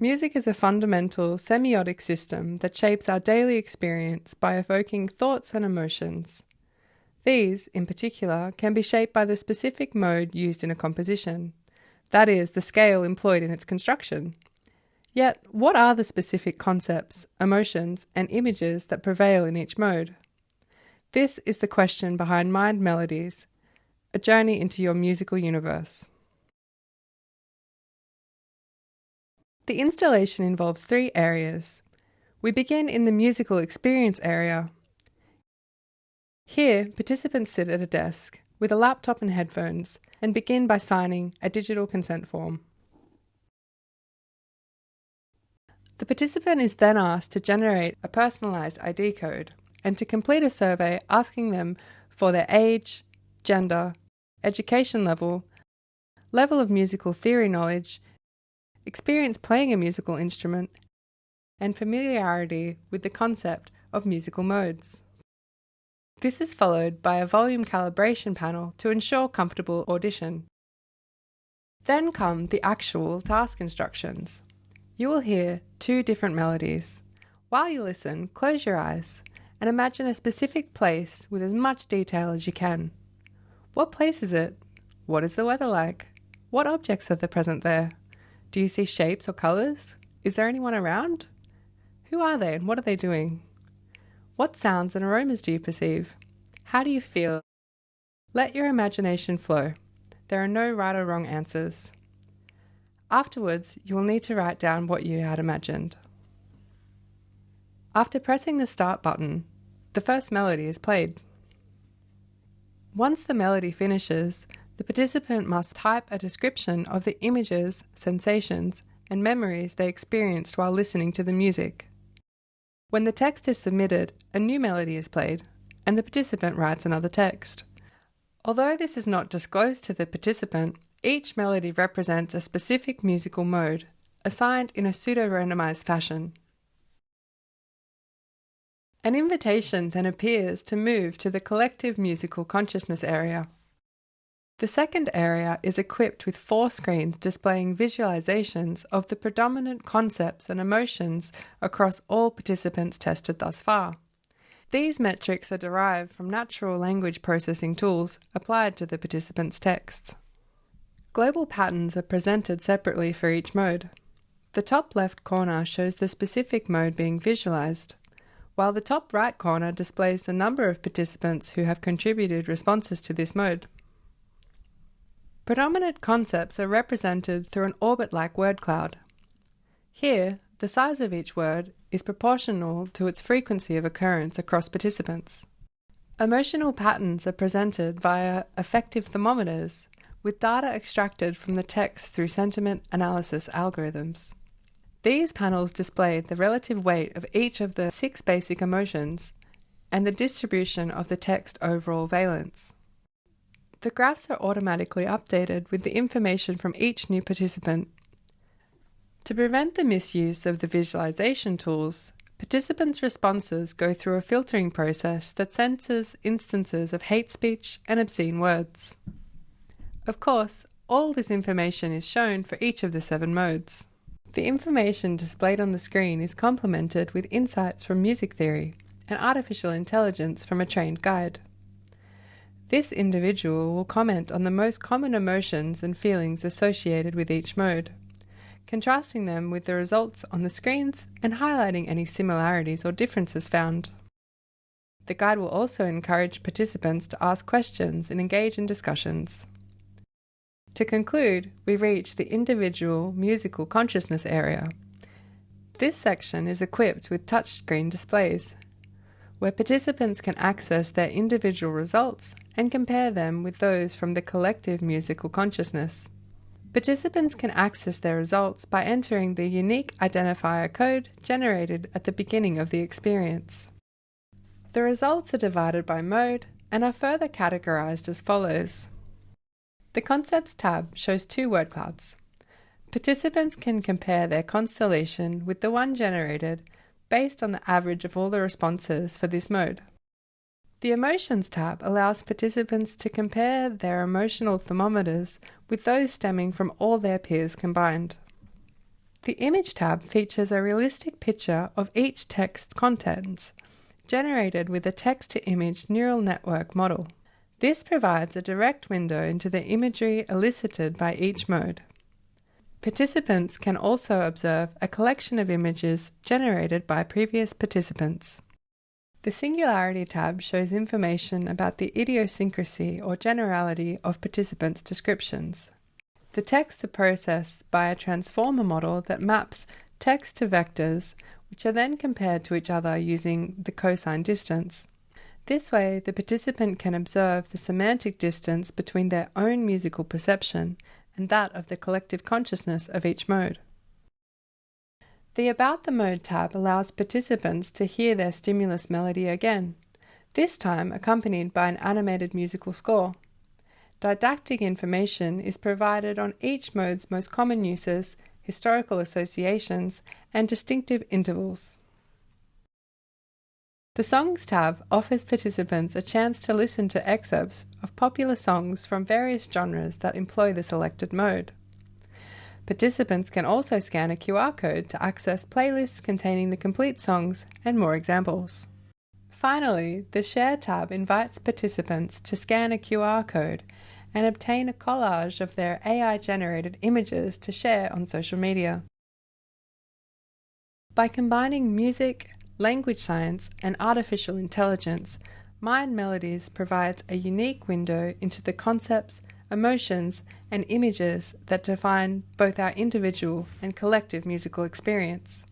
Music is a fundamental semiotic system that shapes our daily experience by evoking thoughts and emotions. These, in particular, can be shaped by the specific mode used in a composition, that is, the scale employed in its construction. Yet, what are the specific concepts, emotions, and images that prevail in each mode? This is the question behind Mind Melodies, a journey into your musical universe. The installation involves 3 areas. We begin in the musical experience area. Here, participants sit at a desk with a laptop and headphones and begin by signing a digital consent form. The participant is then asked to generate a personalised ID code and to complete a survey asking them for their age, gender, education level of musical theory knowledge, experience playing a musical instrument, and familiarity with the concept of musical modes. This is followed by a volume calibration panel to ensure comfortable audition. Then come the actual task instructions. You will hear 2 different melodies. While you listen, close your eyes and imagine a specific place with as much detail as you can. What place is it? What is the weather like? What objects are present there? Do you see shapes or colours? Is there anyone around? Who are they and what are they doing? What sounds and aromas do you perceive? How do you feel? Let your imagination flow. There are no right or wrong answers. Afterwards, you will need to write down what you had imagined. After pressing the start button, the first melody is played. Once the melody finishes, the participant must type a description of the images, sensations, and memories they experienced while listening to the music. When the text is submitted, a new melody is played, and the participant writes another text. Although this is not disclosed to the participant, each melody represents a specific musical mode, assigned in a pseudo-randomized fashion. An invitation then appears to move to the collective musical consciousness area. The second area is equipped with 4 screens displaying visualizations of the predominant concepts and emotions across all participants tested thus far. These metrics are derived from natural language processing tools applied to the participants' texts. Global patterns are presented separately for each mode. The top left corner shows the specific mode being visualized, while the top right corner displays the number of participants who have contributed responses to this mode. Predominant concepts are represented through an orbit-like word cloud. Here, the size of each word is proportional to its frequency of occurrence across participants. Emotional patterns are presented via affective thermometers, with data extracted from the text through sentiment analysis algorithms. These panels display the relative weight of each of the 6 basic emotions and the distribution of the text overall valence. The graphs are automatically updated with the information from each new participant. To prevent the misuse of the visualization tools, participants' responses go through a filtering process that censors instances of hate speech and obscene words. Of course, all this information is shown for each of the 7 modes. The information displayed on the screen is complemented with insights from music theory and artificial intelligence from a trained guide. This individual will comment on the most common emotions and feelings associated with each mode, contrasting them with the results on the screens and highlighting any similarities or differences found. The guide will also encourage participants to ask questions and engage in discussions. To conclude, we reach the individual musical consciousness area. This section is equipped with touchscreen displays, where participants can access their individual results and compare them with those from the collective musical consciousness. Participants can access their results by entering the unique identifier code generated at the beginning of the experience. The results are divided by mode and are further categorized as follows. The Concepts tab shows 2 word clouds. Participants can compare their constellation with the one generated based on the average of all the responses for this mode. The Emotions tab allows participants to compare their emotional thermometers with those stemming from all their peers combined. The Image tab features a realistic picture of each text's contents, generated with a text-to-image neural network model. This provides a direct window into the imagery elicited by each mode. Participants can also observe a collection of images generated by previous participants. The Singularity tab shows information about the idiosyncrasy or generality of participants' descriptions. The texts are processed by a transformer model that maps text to vectors, which are then compared to each other using the cosine distance. This way, the participant can observe the semantic distance between their own musical perception and that of the collective consciousness of each mode. The About the Mode tab allows participants to hear their stimulus melody again, this time accompanied by an animated musical score. Didactic information is provided on each mode's most common uses, historical associations, and distinctive intervals. The Songs tab offers participants a chance to listen to excerpts of popular songs from various genres that employ the selected mode. Participants can also scan a QR code to access playlists containing the complete songs and more examples. Finally, the Share tab invites participants to scan a QR code and obtain a collage of their AI-generated images to share on social media. By combining music, language science, and artificial intelligence, Mind Melodies provides a unique window into the concepts, emotions, and images that define both our individual and collective musical experience.